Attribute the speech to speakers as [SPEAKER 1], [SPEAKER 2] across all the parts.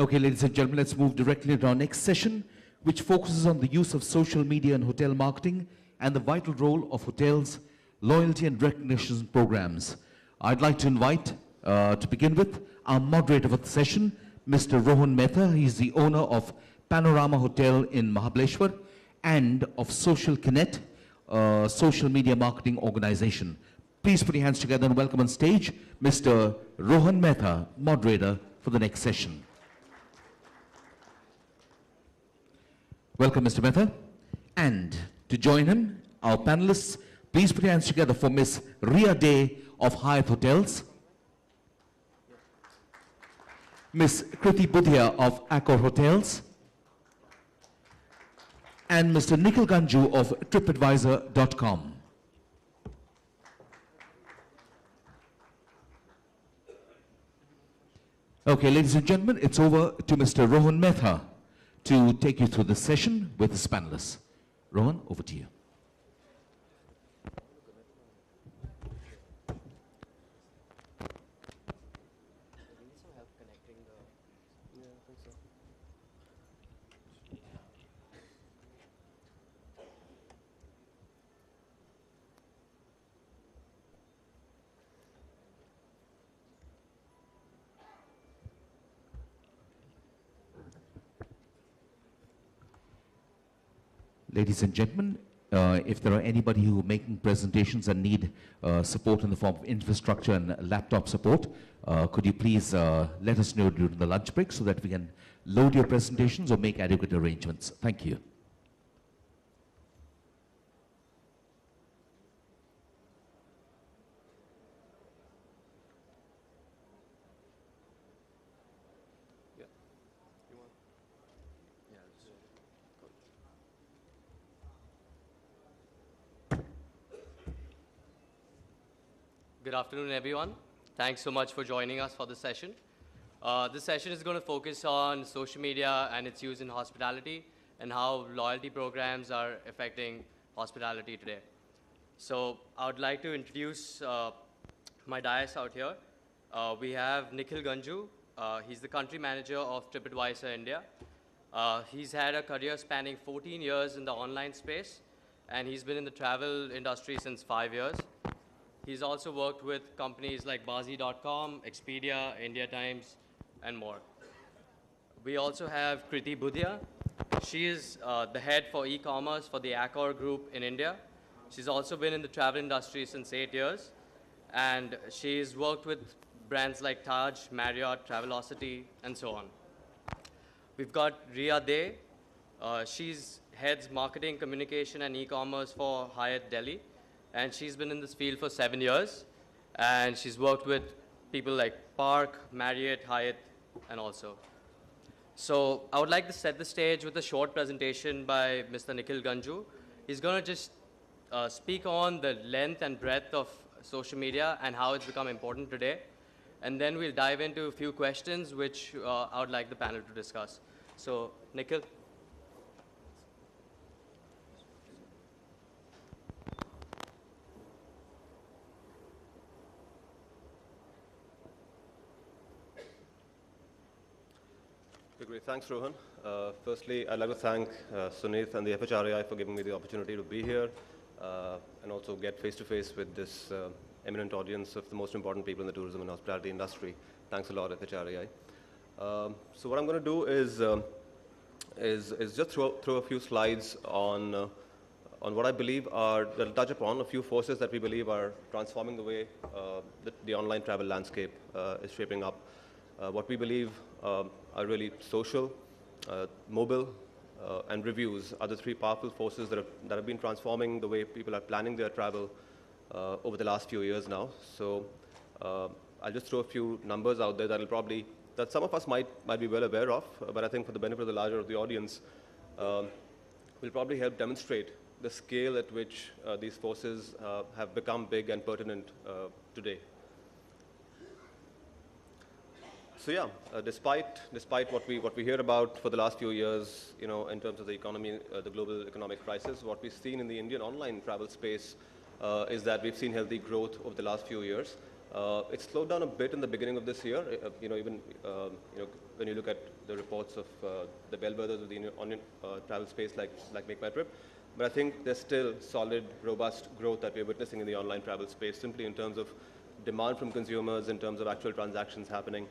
[SPEAKER 1] Okay, ladies and gentlemen, let's move directly to our next session, which focuses on the use of social media and hotel marketing and the vital role of hotels, loyalty and recognition programs. I'd like to invite, to begin with, our moderator for the session, Mr. Rohan Mehta. He's the owner of Panorama Hotel in Mahabaleshwar and of Social Kinnect, social media marketing organization. Please put your hands together and welcome on stage Mr. Rohan Mehta, moderator for the next session. Welcome, Mr. Mehta. And to join him, our panelists, please put your hands together for Ms. Riya of Hyatt Hotels, Ms. Kriti Budhia of Accor Hotels, and Mr. Nikhil Ganju of TripAdvisor.com. Okay, ladies and gentlemen, it's over to Mr. Rohan Mehta to take you through the session with his panelists. Rohan, over to you. Ladies and gentlemen, if there are anybody who are making presentations and need support in the form of infrastructure and laptop support, could you please let us know during the lunch break so that we can load your presentations or make adequate arrangements. Thank you.
[SPEAKER 2] Good afternoon, everyone. Thanks so much for joining us for this session. This session is going to focus on social media and its use in hospitality and how loyalty programs are affecting hospitality today. So I would like to introduce my dais out here. We have Nikhil Ganju. He's the country manager of TripAdvisor India. He's had a career spanning 14 years in the online space, and he's been in the travel industry since 5 years. He's also worked with companies like Bazi.com, Expedia, India Times, and more. We also have Kriti Budhia. She is the head for e-commerce for the Accor group in India. She's also been in the travel industry since 8 years. And she's worked with brands like Taj, Marriott, Travelocity, and so on. We've got Riya. She's heads marketing, communication, and e-commerce for Hyatt Delhi. And she's been in this field for 7 years. And she's worked with people like Park, Marriott, Hyatt, and also. So I would like to set the stage with a short presentation by Mr. Nikhil Ganju. He's going to just speak on the length and breadth of social media and how it's become important today. And then we'll dive into a few questions which I would like the panel to discuss. So, Nikhil.
[SPEAKER 3] Great. Thanks, Rohan. Firstly, I'd like to thank Sunith and the FHRAI for giving me the opportunity to be here and also get face-to-face with this eminent audience of the most important people in the tourism and hospitality industry. Thanks a lot, FHRAI. So what I'm going to do is just throw a few slides on what I believe that'll touch upon a few forces that we believe are transforming the way the online travel landscape is shaping up. What we believe are really social, mobile, and reviews are the three powerful forces that have been transforming the way people are planning their travel over the last few years now. So I'll just throw a few numbers out there that some of us might be well aware of, but I think for the benefit of the larger of the audience, will probably help demonstrate the scale at which these forces have become big and pertinent today. So yeah, despite what we hear about for the last few years, in terms of the economy, the global economic crisis, what we've seen in the Indian online travel space is that we've seen healthy growth over the last few years. It slowed down a bit in the beginning of this year. Even when you look at the reports of the bellwethers of the Indian travel space, like Make My Trip. But I think there's still solid, robust growth that we're witnessing in the online travel space, simply in terms of demand from consumers, in terms of actual transactions happening,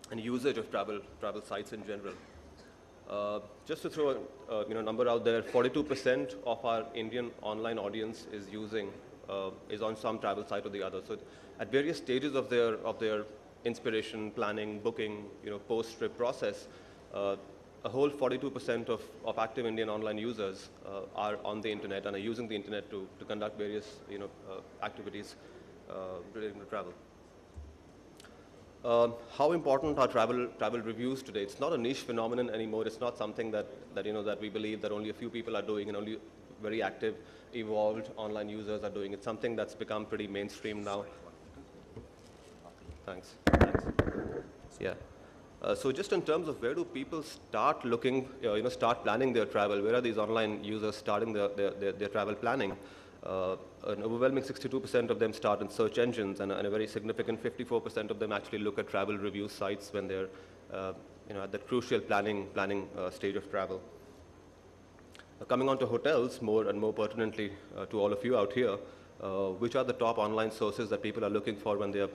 [SPEAKER 3] and usage of travel sites in general. Just to throw a number out there, 42% of our Indian online audience is on some travel site or the other. So at various stages of their inspiration, planning, booking, post-trip process, a whole 42% of active Indian online users are on the internet and are using the internet to conduct various activities relating to travel. How important are travel reviews today? It's not a niche phenomenon anymore. It's not something that we believe that only a few people are doing and only very active, evolved online users are doing. It's something that's become pretty mainstream now. Thanks. Yeah. So just in terms of where do people start looking, start planning their travel, where are these online users starting their travel planning? An overwhelming 62% of them start in search engines, and a very significant 54% of them actually look at travel review sites when they're at the crucial planning stage of travel. Coming on to hotels, more and more pertinently to all of you out here, which are the top online sources that people are looking for when they're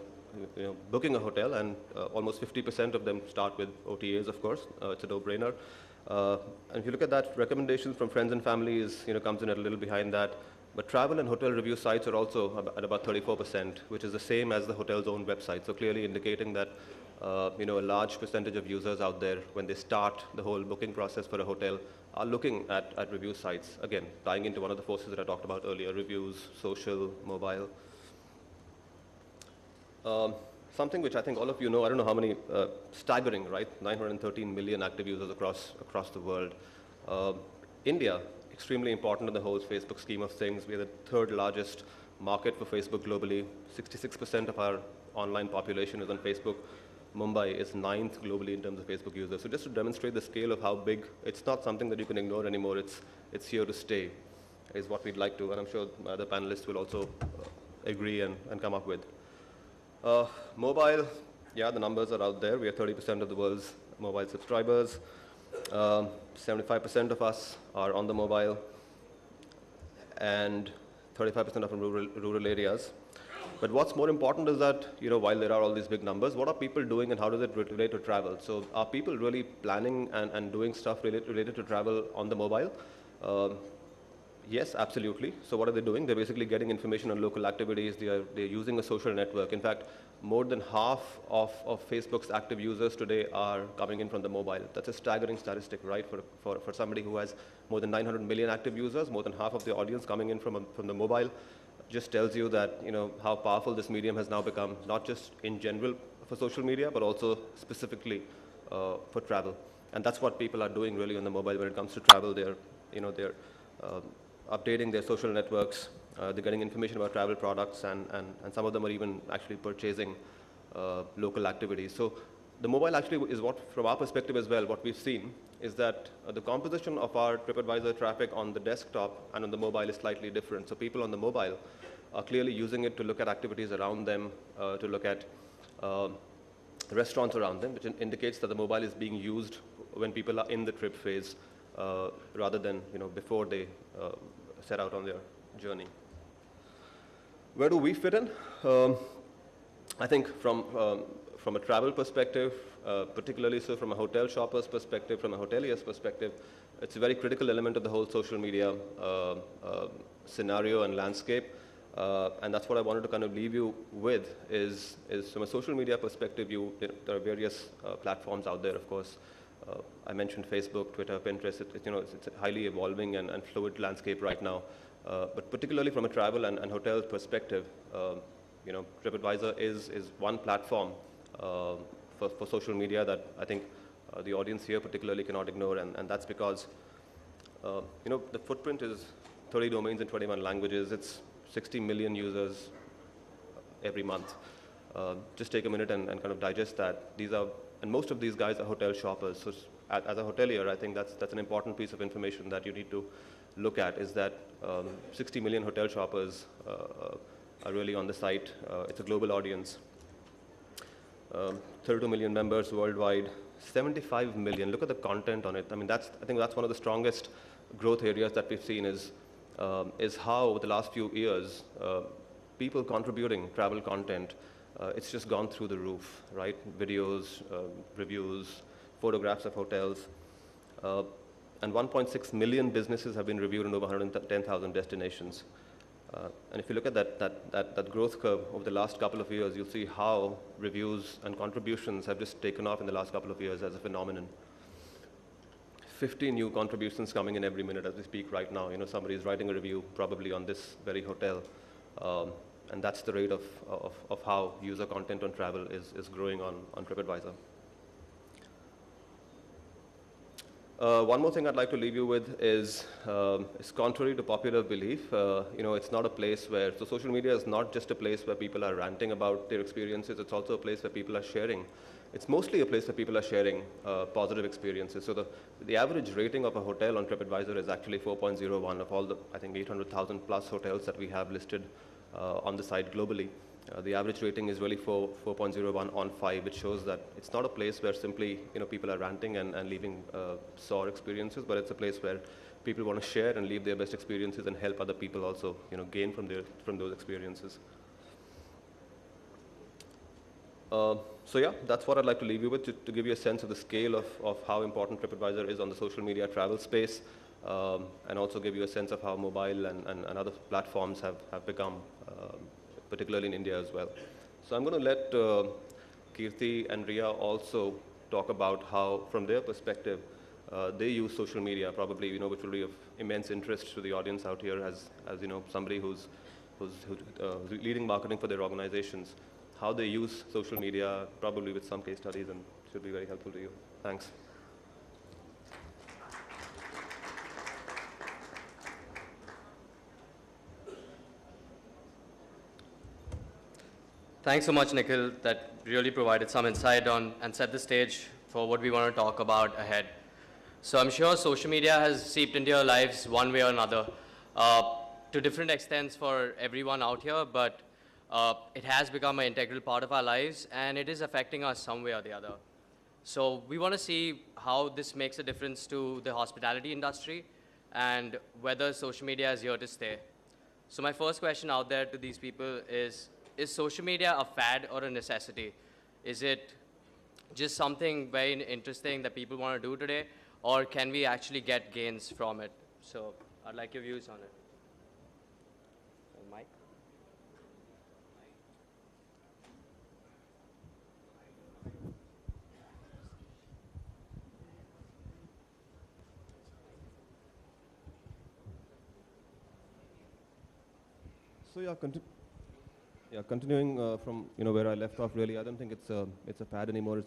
[SPEAKER 3] booking a hotel, and almost 50% of them start with OTAs, of course. It's a no-brainer. And if you look at that, recommendations from friends and family comes in a little behind that. But travel and hotel review sites are also at about 34%, which is the same as the hotel's own website. So clearly indicating that a large percentage of users out there, when they start the whole booking process for a hotel, are looking at review sites. Again, tying into one of the forces that I talked about earlier: reviews, social, mobile. Something which I think all of you know, I don't know how many, staggering, right? 913 million active users across the world. India, extremely important in the whole Facebook scheme of things. We are the third largest market for Facebook globally. 66% of our online population is on Facebook. Mumbai is 9th globally in terms of Facebook users. So just to demonstrate the scale of how big, it's not something that you can ignore anymore. It's here to stay, is what we'd like to, and I'm sure other panelists will also agree and come up with. Mobile, yeah, the numbers are out there. We are 30% of the world's mobile subscribers. 75% of us are on the mobile, and 35% are from rural areas. But what's more important is that, while there are all these big numbers, what are people doing and how does it relate to travel? So are people really planning and doing stuff related to travel on the mobile? Yes, absolutely. So what are they doing? They're basically getting information on local activities. They're using a social network. In fact, more than half of Facebook's active users today are coming in from the mobile. That's a staggering statistic, right? For somebody who has more than 900 million active users, more than half of the audience coming in from the mobile, just tells you that, how powerful this medium has now become, not just in general for social media, but also specifically for travel. And that's what people are doing really on the mobile when it comes to travel. They're updating their social networks, they're getting information about travel products, and some of them are even actually purchasing local activities. So the mobile actually is what, from our perspective as well, what we've seen is that the composition of our TripAdvisor traffic on the desktop and on the mobile is slightly different. So people on the mobile are clearly using it to look at activities around them, to look at restaurants around them, which indicates that the mobile is being used when people are in the trip phase, rather than before they set out on their journey. Where do we fit in? I think from a travel perspective, particularly so from a hotel shopper's perspective, from a hotelier's perspective, it's a very critical element of the whole social media scenario and landscape. And that's what I wanted to kind of leave you with is from a social media perspective, there are various platforms out there, of course. I mentioned Facebook, Twitter, Pinterest. It's a highly evolving and fluid landscape right now. But particularly from a travel and hotel perspective, TripAdvisor is one platform for social media that I think the audience here particularly cannot ignore, and that's because the footprint is 30 domains in 21 languages. It's 60 million users every month. Just take a minute and kind of digest that. And most of these guys are hotel shoppers. So as a hotelier, I think that's an important piece of information that you need to look at, is that 60 million hotel shoppers are really on the site. It's a global audience. 32 million members worldwide, 75 million. Look at the content on it. I mean, I think that's one of the strongest growth areas that we've seen is how over the last few years, people contributing travel content, it's just gone through the roof, right? Videos, reviews, photographs of hotels. And 1.6 million businesses have been reviewed in over 110,000 destinations. And if you look at that growth curve over the last couple of years, you'll see how reviews and contributions have just taken off in the last couple of years as a phenomenon. 50 new contributions coming in every minute as we speak right now. You know, somebody is writing a review probably on this very hotel. And that's the rate of how user content on travel is growing on TripAdvisor. One more thing I'd like to leave you with is contrary to popular belief, you know, it's not a place where, so social media is not just a place where people are ranting about their experiences, it's also a place where people are sharing. It's mostly a place where people are sharing positive experiences. So the average rating of a hotel on TripAdvisor is actually 4.01 of all the, I think, 800,000 plus hotels that we have listed on the site globally. The average rating is really 4.01 on 5, which shows that it's not a place where simply, you know, people are ranting and leaving sour experiences, but it's a place where people want to share and leave their best experiences and help other people also, you know, gain from those experiences. So yeah, that's what I'd like to leave you with, to give you a sense of the scale of how important TripAdvisor is on the social media travel space, and also give you a sense of how mobile and other platforms have become, particularly in India as well. So I'm going to let Kriti and Riya also talk about how, from their perspective, they use social media, probably, you know, which will be of immense interest to the audience out here as you know, somebody who's leading marketing for their organizations, how they use social media, probably with some case studies, and should be very helpful to you. Thanks.
[SPEAKER 2] Thanks so much, Nikhil. That really provided some insight on and set the stage for what we want to talk about ahead. So I'm sure social media has seeped into your lives one way or another, to different extents for everyone out here, but it has become an integral part of our lives, and it is affecting us some way or the other. So we want to see how this makes a difference to the hospitality industry and whether social media is here to stay. So my first question out there to these people is social media a fad or a necessity? Is it just something very interesting that people want to do today, or can we actually get gains from it? So I'd like your views on it. Mike?
[SPEAKER 3] So yeah, continuing from, you know, where I left off, really, I don't think it's a fad anymore.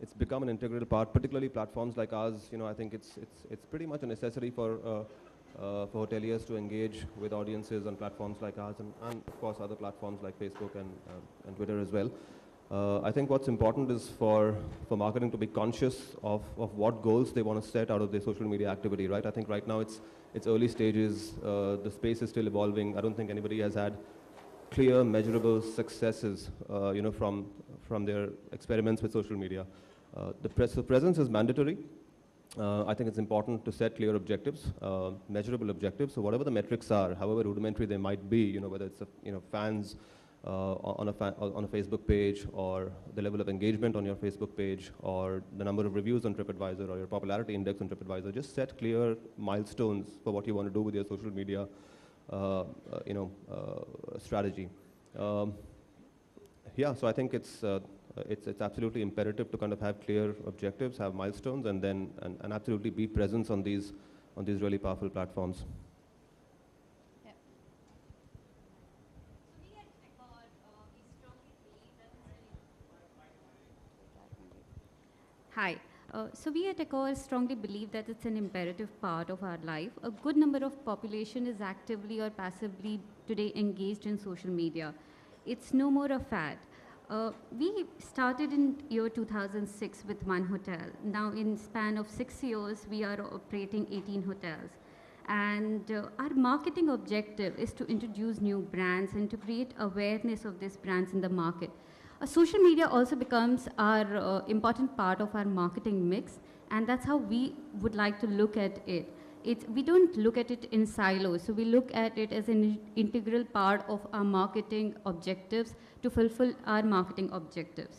[SPEAKER 3] It's become an integral part, particularly platforms like ours. You know, I think it's pretty much a necessity for hoteliers to engage with audiences on platforms like ours, and of course other platforms like Facebook and Twitter as well. I think what's important is for marketing to be conscious of what goals they want to set out of their social media activity, right? I think right now it's early stages. The space is still evolving. I don't think anybody has had clear, measurable successes, you know, from their experiments with social media. The presence is mandatory. I think it's important to set clear objectives, measurable objectives. So whatever the metrics are, however rudimentary they might be, you know, whether it's fans on a Facebook page, or the level of engagement on your Facebook page, or the number of reviews on TripAdvisor, or your popularity index on TripAdvisor, just set clear milestones for what you want to do with your social media strategy. Yeah, so I think it's absolutely imperative to kind of have clear objectives, have milestones, and then and absolutely be present on these really powerful platforms.
[SPEAKER 4] Yeah. So we at Accor, we strongly believe that Hi. So we at Accor strongly believe that it's an imperative part of our life. A good number of population is actively or passively today engaged in social media. It's no more a fad. We started in year 2006 with one hotel. Now in span of 6 years, we are operating 18 hotels. And our marketing objective is to introduce new brands and to create awareness of these brands in the market. Social media also becomes our important part of our marketing mix, and that's how we would like to look at it. We don't look at it in silos, so we look at it as an integral part of our marketing objectives to fulfill our marketing objectives.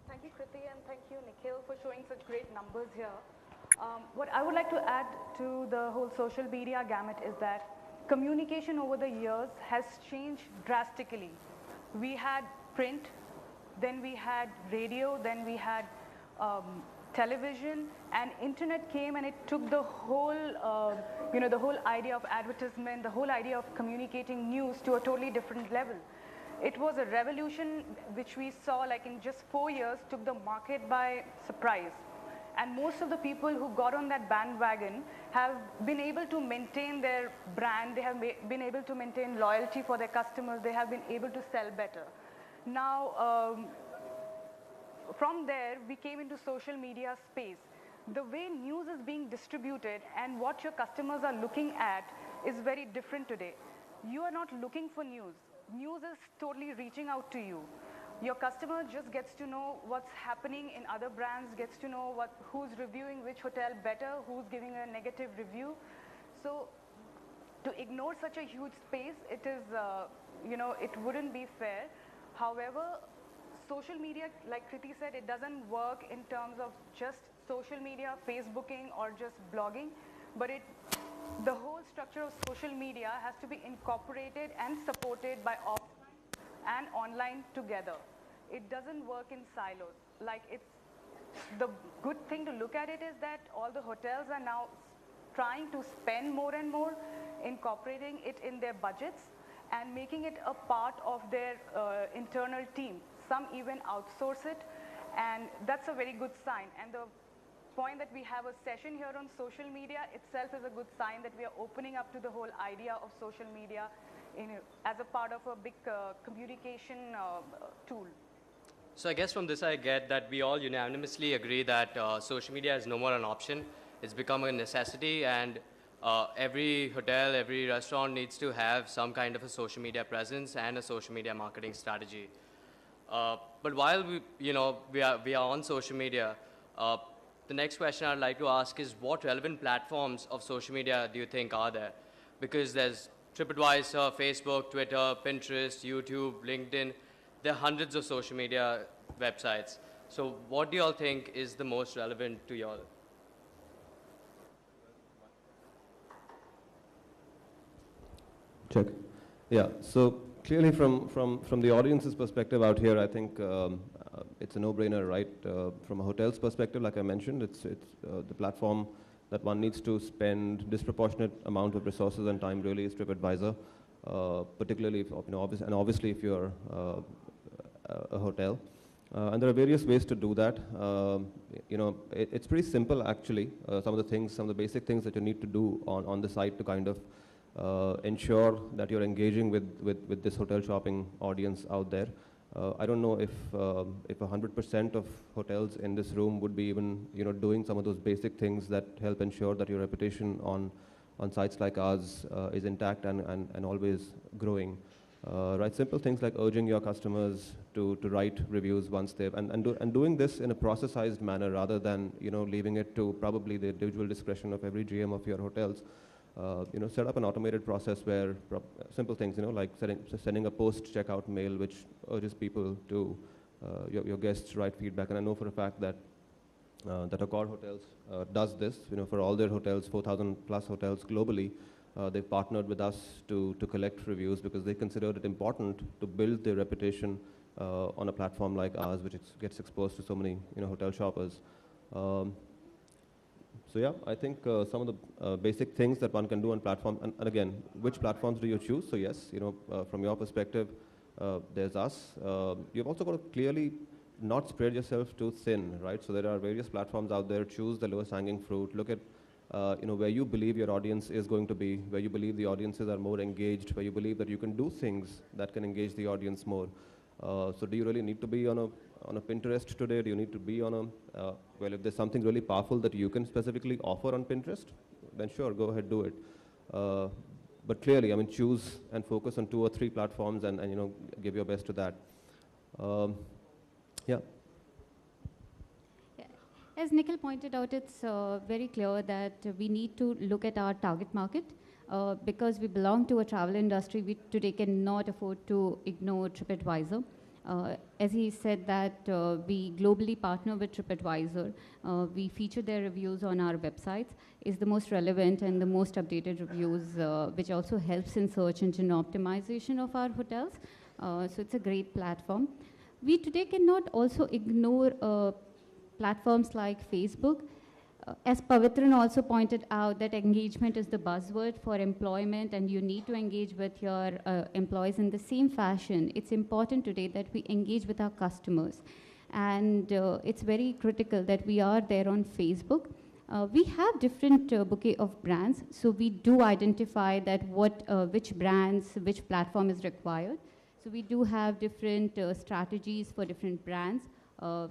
[SPEAKER 5] Thank you, Kriti, and thank you, Nikhil, for showing such great numbers here. What I would like to add to the whole social media gamut is that communication over the years has changed drastically. We had print, then we had radio, then we had television, and internet came and it took the whole, the whole idea of advertisement, the whole idea of communicating news to a totally different level. It was a revolution which we saw like in just 4 years took the market by surprise. And most of the people who got on that bandwagon have been able to maintain their brand, they have been able to maintain loyalty for their customers, they have been able to sell better. Now, from there, we came into social media space. The way news is being distributed and what your customers are looking at is very different today. You are not looking for news. News is totally reaching out to you. Your customer just gets to know what's happening in other brands, gets to know who's reviewing which hotel better, who's giving a negative review. So to ignore such a huge space, it is, it wouldn't be fair. However, social media, like Kriti said, it doesn't work in terms of just social media, Facebooking, or just blogging, but the whole structure of social media has to be incorporated and supported by offline and online together. It doesn't work in silos. The good thing to look at it is that all the hotels are now trying to spend more and more, incorporating it in their budgets and making it a part of their internal team. Some even outsource it, and that's a very good sign. And the point that we have a session here on social media itself is a good sign that we are opening up to the whole idea of social media as a part of a big communication tool.
[SPEAKER 2] So I guess from this I get that we all unanimously agree that social media is no more an option. It's become a necessity, and every hotel, every restaurant needs to have some kind of a social media presence and a social media marketing strategy. But while we are on social media, the next question I'd like to ask is, what relevant platforms of social media do you think are there? Because there's TripAdvisor, Facebook, Twitter, Pinterest, YouTube, LinkedIn. There are hundreds of social media websites. So what do you all think is the most relevant to you all?
[SPEAKER 3] Check. Yeah, so clearly from the audience's perspective out here, I think it's a no-brainer, right? From a hotel's perspective, like I mentioned, it's the platform that one needs to spend disproportionate amount of resources and time really is TripAdvisor, particularly if, obviously if you're a hotel. And there are various ways to do that. It's pretty simple actually. Some of the basic things that you need to do on the site to kind of ensure that you're engaging with this hotel shopping audience out there. I don't know if 100% of hotels in this room would be even doing some of those basic things that help ensure that your reputation on sites like ours is intact and always growing. Right, simple things like urging your customers to write reviews once they've and doing this in a processized manner rather than leaving it to probably the individual discretion of every GM of your hotels. Set up an automated process where simple things, like sending a post-checkout mail which urges people to, your guests write feedback. And I know for a fact that Accor Hotels does this, for all their hotels, 4,000 plus hotels globally. They've partnered with us to collect reviews because they consider it important to build their reputation on a platform like ours, which gets exposed to so many hotel shoppers. So yeah, I think some of the basic things that one can do on platform, and again, which platforms do you choose? So yes, from your perspective, there's us. You've also got to clearly not spread yourself too thin, right? So there are various platforms out there. Choose the lowest hanging fruit. Look at where you believe your audience is going to be, where you believe the audiences are more engaged, where you believe that you can do things that can engage the audience more. So do you really need to be on a Pinterest today? Do you need to be on well, if there's something really powerful that you can specifically offer on Pinterest, then sure, go ahead, do it. But clearly, I mean, choose and focus on 2 or 3 platforms and you know, give your best to that. Yeah.
[SPEAKER 4] As Nikhil pointed out, it's very clear that we need to look at our target market. Because we belong to a travel industry, we today cannot afford to ignore TripAdvisor. As he said that we globally partner with TripAdvisor. We feature their reviews on our websites. It's the most relevant and the most updated reviews, which also helps in search engine optimization of our hotels. So it's a great platform. We today cannot also ignore platforms like Facebook. As Pavitran also pointed out, that engagement is the buzzword for employment, and you need to engage with your employees in the same fashion. It's important today that we engage with our customers. And it's very critical that we are there on Facebook. We have different bouquet of brands, so we do identify that which brands, which platform is required. So we do have different strategies for different brands,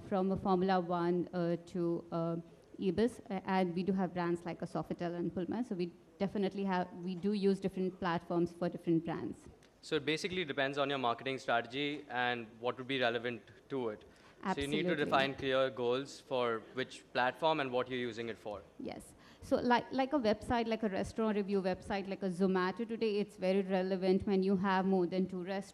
[SPEAKER 4] from a Formula One to Ibis, and we do have brands like a Sofitel and Pullman. So we definitely we do use different platforms for different brands.
[SPEAKER 2] So it basically depends on your marketing strategy and what would be relevant to it.
[SPEAKER 4] Absolutely.
[SPEAKER 2] So you need to define clear goals for which platform and what you're using it for.
[SPEAKER 4] Yes. So like a website, like a restaurant review website, like a Zomato today, it's very relevant when you have more than 2 restaurants.